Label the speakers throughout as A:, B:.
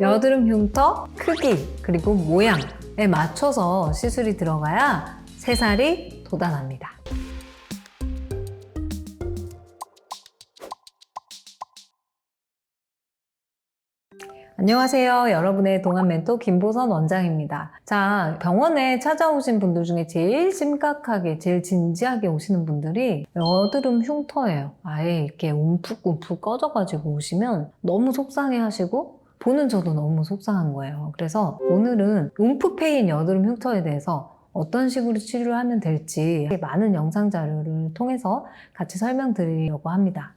A: 여드름 흉터 크기 그리고 모양에 맞춰서 시술이 들어가야 새살이 돋아납니다. 안녕하세요. 여러분의 동안 멘토 김보선 원장입니다. 자, 병원에 찾아오신 분들 중에 제일 심각하게, 제일 진지하게 오시는 분들이 여드름 흉터예요. 아예 이렇게 움푹움푹 꺼져가지고 오시면 너무 속상해 하시고 보는 저도 너무 속상한 거예요. 그래서 오늘은 움푹 패인 여드름 흉터에 대해서 어떤 식으로 치료를 하면 될지 많은 영상 자료를 통해서 같이 설명드리려고 합니다.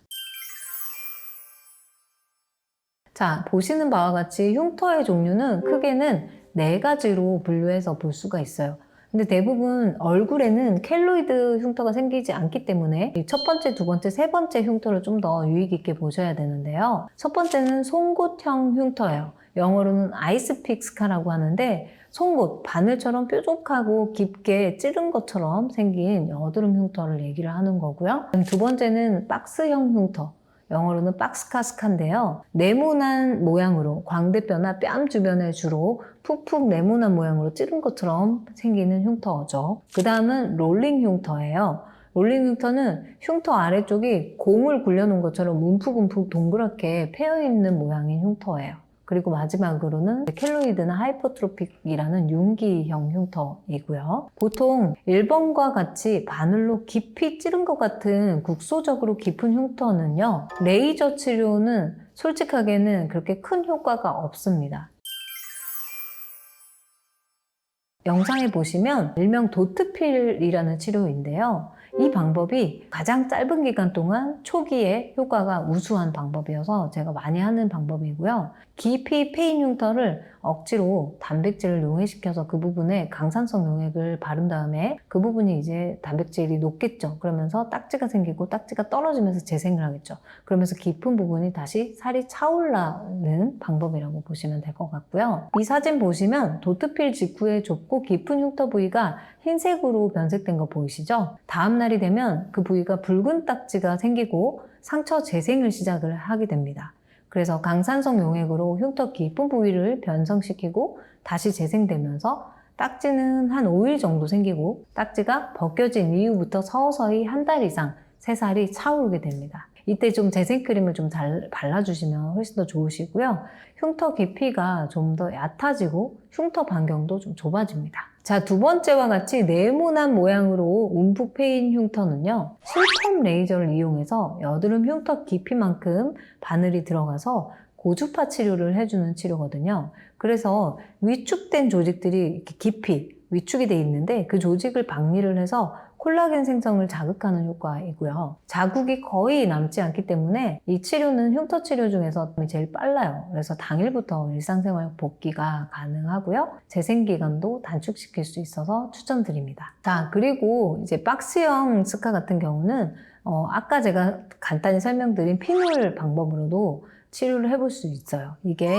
A: 자, 보시는 바와 같이 흉터의 종류는 크게는 4가지로 분류해서 볼 수가 있어요. 근데 대부분 얼굴에는 켈로이드 흉터가 생기지 않기 때문에 첫 번째, 두 번째, 세 번째 흉터를 좀 더 유의 깊게 보셔야 되는데요. 첫 번째는 송곳형 흉터예요. 영어로는 아이스픽 스카라고 하는데 송곳, 바늘처럼 뾰족하고 깊게 찌른 것처럼 생긴 여드름 흉터를 얘기를 하는 거고요. 두 번째는 박스형 흉터. 영어로는 박스카스카인데요. 네모난 모양으로 광대뼈나 뺨 주변에 주로 푹푹 네모난 모양으로 찌른 것처럼 생기는 흉터죠. 그 다음은 롤링 흉터예요. 롤링 흉터는 흉터 아래쪽이 공을 굴려놓은 것처럼 움푹움푹 동그랗게 패여있는 모양인 흉터예요. 그리고 마지막으로는 켈로이드나 하이퍼트로픽이라는 융기형 흉터이고요. 보통 1번과 같이 바늘로 깊이 찌른 것 같은 국소적으로 깊은 흉터는요, 레이저 치료는 솔직하게는 그렇게 큰 효과가 없습니다. 영상에 보시면 일명 도트필이라는 치료인데요. 이 방법이 가장 짧은 기간 동안 초기에 효과가 우수한 방법이어서 제가 많이 하는 방법이고요. 깊이 패인 흉터를 억지로 단백질을 용해시켜서 그 부분에 강산성 용액을 바른 다음에 그 부분이 이제 단백질이 녹겠죠. 그러면서 딱지가 생기고 딱지가 떨어지면서 재생을 하겠죠. 그러면서 깊은 부분이 다시 살이 차올라는 방법이라고 보시면 될 것 같고요. 이 사진 보시면 도트필 직후에 좁고 깊은 흉터 부위가 흰색으로 변색된 거 보이시죠? 다음 날이 되면 그 부위가 붉은 딱지가 생기고 상처 재생을 시작을 하게 됩니다. 그래서 강산성 용액으로 흉터 깊은 부위를 변성시키고 다시 재생되면서 딱지는 한 5일 정도 생기고 딱지가 벗겨진 이후부터 서서히 한 달 이상 새살이 차오르게 됩니다. 이때 좀 재생크림을 좀 잘 발라주시면 훨씬 더 좋으시고요. 흉터 깊이가 좀 더 얕아지고 흉터 반경도 좀 좁아집니다. 자, 두 번째와 같이 네모난 모양으로 움푹 패인 흉터는요, 실펌 레이저를 이용해서 여드름 흉터 깊이만큼 바늘이 들어가서 고주파 치료를 해주는 치료거든요. 그래서 위축된 조직들이 이렇게 깊이 위축이 돼 있는데 그 조직을 박리를 해서 콜라겐 생성을 자극하는 효과이고요. 자국이 거의 남지 않기 때문에 이 치료는 흉터 치료 중에서 제일 빨라요. 그래서 당일부터 일상생활 복귀가 가능하고요. 재생 기간도 단축시킬 수 있어서 추천드립니다. 자, 그리고 이제 박스형 스카 같은 경우는 아까 제가 간단히 설명드린 피놀 방법으로도 치료를 해볼 수 있어요. 이게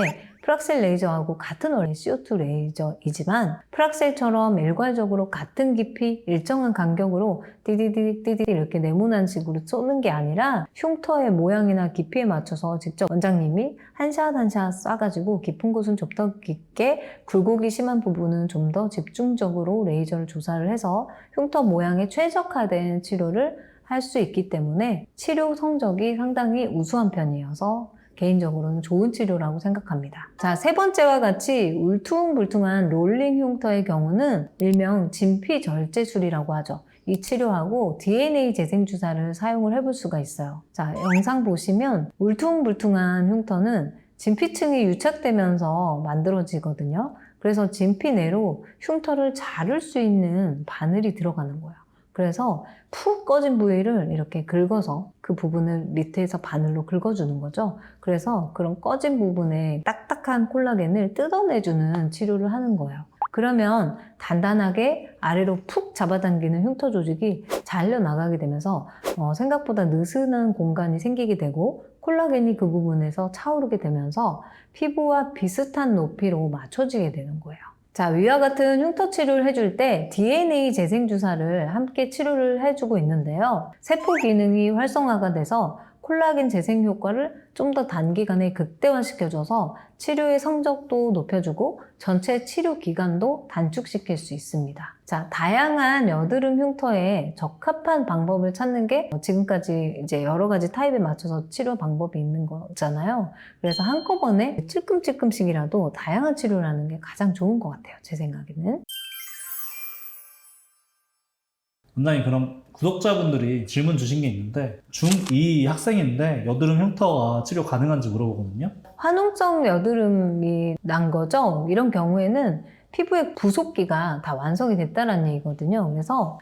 A: 프락셀 레이저하고 같은 원리 CO2 레이저이지만 프락셀처럼 일괄적으로 같은 깊이 일정한 간격으로 띠디디디디 이렇게 네모난 식으로 쏘는 게 아니라 흉터의 모양이나 깊이에 맞춰서 직접 원장님이 한 샷 한 샷 쏴가지고 깊은 곳은 좀 더 깊게, 굴곡이 심한 부분은 좀 더 집중적으로 레이저를 조사를 해서 흉터 모양에 최적화된 치료를 할 수 있기 때문에 치료 성적이 상당히 우수한 편이어서 개인적으로는 좋은 치료라고 생각합니다. 자, 세 번째와 같이 울퉁불퉁한 롤링 흉터의 경우는 일명 진피절제술이라고 하죠. 이 치료하고 DNA 재생주사를 사용을 해볼 수가 있어요. 자, 영상 보시면 울퉁불퉁한 흉터는 진피층이 유착되면서 만들어지거든요. 그래서 진피 내로 흉터를 자를 수 있는 바늘이 들어가는 거예요. 그래서 푹 꺼진 부위를 이렇게 긁어서 그 부분을 밑에서 바늘로 긁어주는 거죠. 그래서 그런 꺼진 부분에 딱딱한 콜라겐을 뜯어내주는 치료를 하는 거예요. 그러면 단단하게 아래로 푹 잡아당기는 흉터 조직이 잘려나가게 되면서 생각보다 느슨한 공간이 생기게 되고 콜라겐이 그 부분에서 차오르게 되면서 피부와 비슷한 높이로 맞춰지게 되는 거예요. 자, 위와 같은 흉터 치료를 해줄 때 DNA 재생주사를 함께 치료를 해주고 있는데요. 세포 기능이 활성화가 돼서 콜라겐 재생 효과를 좀 더 단기간에 극대화시켜줘서 치료의 성적도 높여주고 전체 치료 기간도 단축시킬 수 있습니다. 자, 다양한 여드름 흉터에 적합한 방법을 찾는 게 지금까지 이제 여러 가지 타입에 맞춰서 치료 방법이 있는 거잖아요. 그래서 한꺼번에 찔끔찔끔씩이라도 다양한 치료를 하는 게 가장 좋은 것 같아요. 제 생각에는.
B: 원장님, 그럼 구독자분들이 질문 주신 게 있는데 중2 학생인데 여드름 흉터가 치료 가능한지 물어보거든요.
A: 화농성 여드름이 난 거죠. 이런 경우에는 피부의 부속기가 다 완성이 됐다는 얘기거든요. 그래서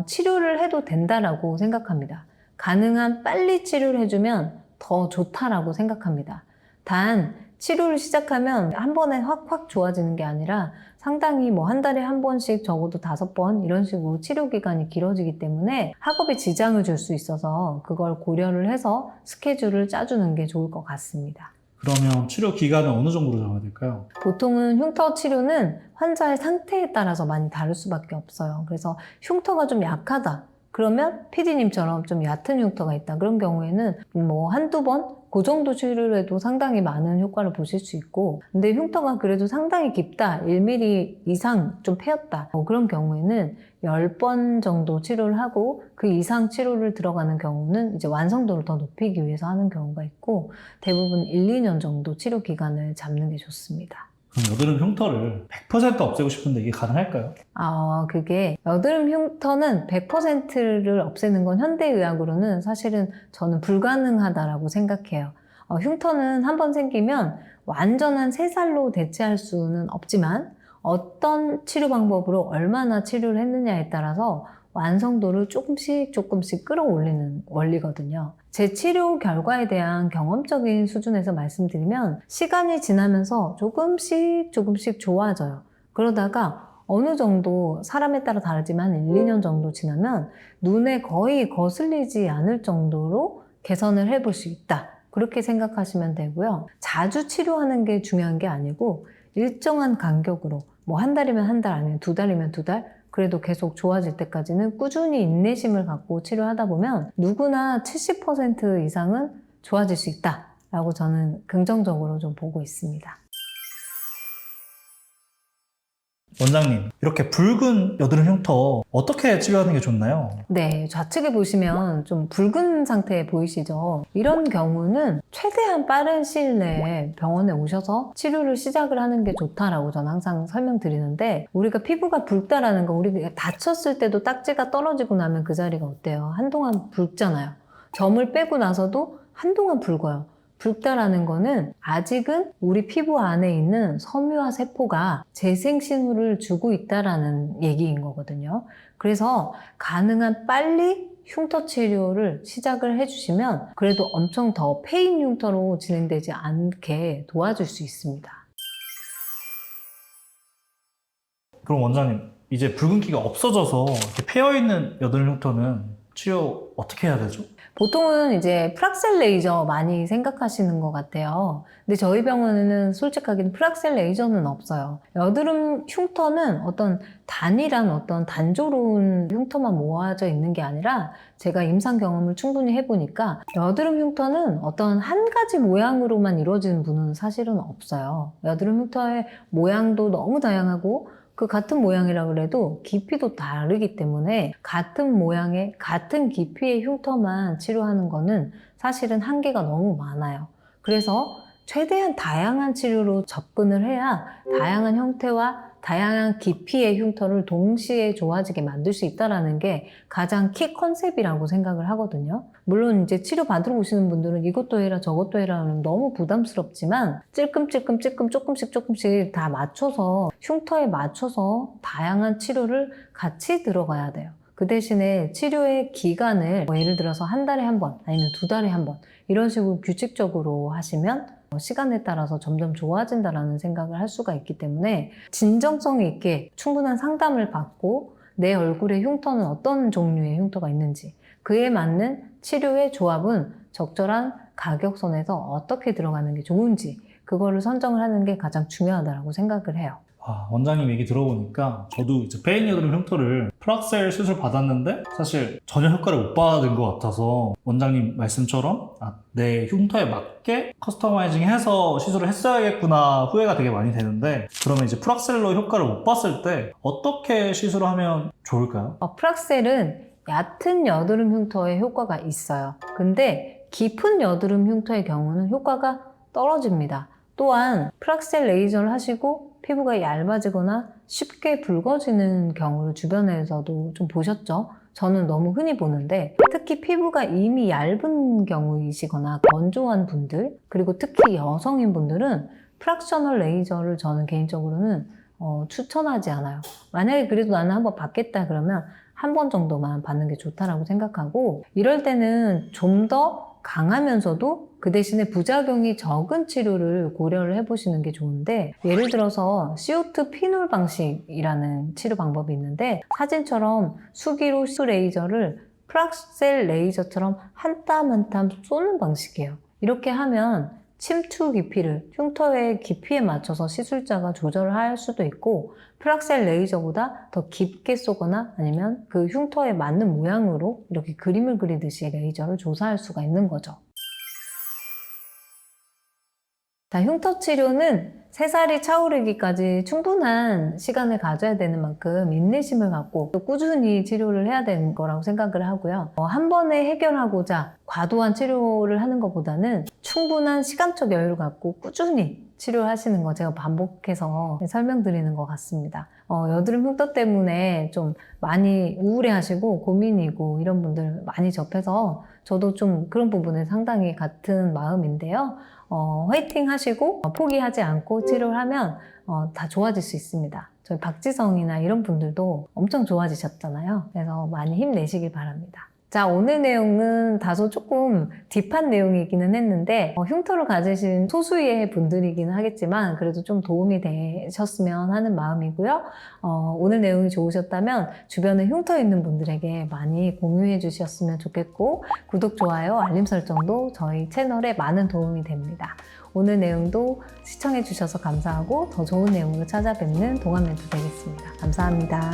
A: 치료를 해도 된다라고 생각합니다. 가능한 빨리 치료를 해주면 더 좋다라고 생각합니다. 단 치료를 시작하면 한 번에 확 좋아지는 게 아니라 상당히 뭐 한 달에 한 번씩 적어도 5번 이런 식으로 치료 기간이 길어지기 때문에 학업에 지장을 줄 수 있어서 그걸 고려를 해서 스케줄을 짜주는 게 좋을 것 같습니다.
B: 그러면 치료 기간은 어느 정도로 잡아야 될까요?
A: 보통은 흉터 치료는 환자의 상태에 따라서 많이 다를 수밖에 없어요. 그래서 흉터가 좀 약하다. 그러면 PD님처럼 좀 얕은 흉터가 있다. 그런 경우에는 뭐 한두 번? 그 정도 치료를 해도 상당히 많은 효과를 보실 수 있고, 근데 흉터가 그래도 상당히 깊다. 1mm 이상 좀 패였다. 그런 경우에는 10번 정도 치료를 하고 그 이상 치료를 들어가는 경우는 이제 완성도를 더 높이기 위해서 하는 경우가 있고, 대부분 1, 2년 정도 치료 기간을 잡는 게 좋습니다.
B: 그럼 여드름 흉터를 100% 없애고 싶은데 이게 가능할까요?
A: 그게 여드름 흉터는 100%를 없애는 건 현대의학으로는 사실은 저는 불가능하다라고 생각해요. 흉터는 한번 생기면 완전한 새살로 대체할 수는 없지만 어떤 치료 방법으로 얼마나 치료를 했느냐에 따라서 완성도를 조금씩 끌어올리는 원리거든요. 제 치료 결과에 대한 경험적인 수준에서 말씀드리면 시간이 지나면서 조금씩 좋아져요. 그러다가 어느 정도 사람에 따라 다르지만 1, 2년 정도 지나면 눈에 거의 거슬리지 않을 정도로 개선을 해볼 수 있다. 그렇게 생각하시면 되고요. 자주 치료하는 게 중요한 게 아니고 일정한 간격으로 뭐 한 달이면 한 달 아니면 2달이면 2달 그래도 계속 좋아질 때까지는 꾸준히 인내심을 갖고 치료하다 보면 누구나 70% 이상은 좋아질 수 있다라고 저는 긍정적으로 좀 보고 있습니다.
B: 원장님, 이렇게 붉은 여드름 흉터 어떻게 치료하는 게 좋나요?
A: 네, 좌측에 보시면 좀 붉은 상태 보이시죠? 이런 경우는 최대한 빠른 시일 내에 병원에 오셔서 치료를 시작을 하는 게 좋다라고 저는 항상 설명드리는데, 우리가 피부가 붉다라는 거, 우리가 다쳤을 때도 딱지가 떨어지고 나면 그 자리가 어때요? 한동안 붉잖아요. 점을 빼고 나서도 한동안 붉어요. 붉다라는 거는 아직은 우리 피부 안에 있는 섬유화 세포가 재생 신호를 주고 있다라는 얘기인 거거든요. 그래서 가능한 빨리 흉터 치료를 시작을 해주시면 그래도 엄청 더 패인 흉터로 진행되지 않게 도와줄 수 있습니다.
B: 그럼 원장님, 이제 붉은기가 없어져서 이렇게 패여있는 여드름 흉터는 치료 어떻게 해야 되죠?
A: 보통은 이제 프락셀 레이저 많이 생각하시는 것 같아요. 근데 저희 병원에는 솔직하게 프락셀 레이저는 없어요. 여드름 흉터는 어떤 단일한 어떤 단조로운 흉터만 모아져 있는 게 아니라 제가 임상 경험을 충분히 해보니까 여드름 흉터는 어떤 한 가지 모양으로만 이루어지는 분은 사실은 없어요. 여드름 흉터의 모양도 너무 다양하고 그 같은 모양이라 그래도 깊이도 다르기 때문에 같은 모양의 같은 깊이의 흉터만 치료하는 거는 사실은 한계가 너무 많아요. 그래서 최대한 다양한 치료로 접근을 해야 다양한 형태와 다양한 깊이의 흉터를 동시에 좋아지게 만들 수 있다는 게 가장 키 컨셉이라고 생각을 하거든요. 물론 이제 치료 받으러 오시는 분들은 이것도 해라 저것도 해라 하면 너무 부담스럽지만 찔끔 조금씩 다 맞춰서 흉터에 맞춰서 다양한 치료를 같이 들어가야 돼요. 그 대신에 치료의 기간을 예를 들어서 한 달에 한 번 아니면 2달에 한 번 이런 식으로 규칙적으로 하시면 시간에 따라서 점점 좋아진다는 생각을 할 수가 있기 때문에 진정성 있게 충분한 상담을 받고 내 얼굴에 흉터는 어떤 종류의 흉터가 있는지 그에 맞는 치료의 조합은 적절한 가격선에서 어떻게 들어가는 게 좋은지 그거를 선정을 하는 게 가장 중요하다고 생각을 해요.
B: 원장님 얘기 들어보니까 저도 이제 페인 여드름 흉터를 프락셀 수술 받았는데 사실 전혀 효과를 못 받은 것 같아서 원장님 말씀처럼 내 흉터에 맞게 커스터마이징 해서 시술을 했어야겠구나 후회가 되게 많이 되는데, 그러면 이제 프락셀로 효과를 못 봤을 때 어떻게 시술을 하면 좋을까요?
A: 프락셀은 얕은 여드름 흉터에 효과가 있어요. 근데 깊은 여드름 흉터의 경우는 효과가 떨어집니다. 또한 프락셀 레이저를 하시고 피부가 얇아지거나 쉽게 붉어지는 경우를 주변에서도 좀 보셨죠? 저는 너무 흔히 보는데, 특히 피부가 이미 얇은 경우이시거나 건조한 분들, 그리고 특히 여성인 분들은 프락셔널 레이저를 저는 개인적으로는 추천하지 않아요. 만약에 그래도 나는 한번 받겠다 그러면 한 번 정도만 받는 게 좋다라고 생각하고, 이럴 때는 좀 더 강하면서도 그 대신에 부작용이 적은 치료를 고려를 해보시는 게 좋은데, 예를 들어서 CO2 피놀 방식이라는 치료 방법이 있는데, 사진처럼 수기로 레이저를 프락셀 레이저처럼 한 땀 한 땀 쏘는 방식이에요. 이렇게 하면 침투 깊이를 흉터의 깊이에 맞춰서 시술자가 조절을 할 수도 있고, 프락셀 레이저보다 더 깊게 쏘거나 아니면 그 흉터에 맞는 모양으로 이렇게 그림을 그리듯이 레이저를 조사할 수가 있는 거죠. 자, 흉터 치료는 3살이 차오르기까지 충분한 시간을 가져야 되는 만큼 인내심을 갖고 또 꾸준히 치료를 해야 되는 거라고 생각을 하고요. 한 번에 해결하고자 과도한 치료를 하는 것보다는 충분한 시간적 여유를 갖고 꾸준히 치료하시는 거 제가 반복해서 설명드리는 것 같습니다. 여드름 흉터 때문에 좀 많이 우울해하시고 고민이고 이런 분들 많이 접해서 저도 좀 그런 부분에 상당히 같은 마음인데요. 화이팅 하시고 포기하지 않고 치료를 하면 다 좋아질 수 있습니다. 저희 박지성이나 이런 분들도 엄청 좋아지셨잖아요. 그래서 많이 힘내시길 바랍니다. 자, 오늘 내용은 다소 조금 딥한 내용이기는 했는데 흉터를 가지신 소수의 분들이기는 하겠지만 그래도 좀 도움이 되셨으면 하는 마음이고요. 오늘 내용이 좋으셨다면 주변에 흉터 있는 분들에게 많이 공유해 주셨으면 좋겠고, 구독, 좋아요, 알림 설정도 저희 채널에 많은 도움이 됩니다. 오늘 내용도 시청해 주셔서 감사하고 더 좋은 내용으로 찾아뵙는 동안 멘토 되겠습니다. 감사합니다.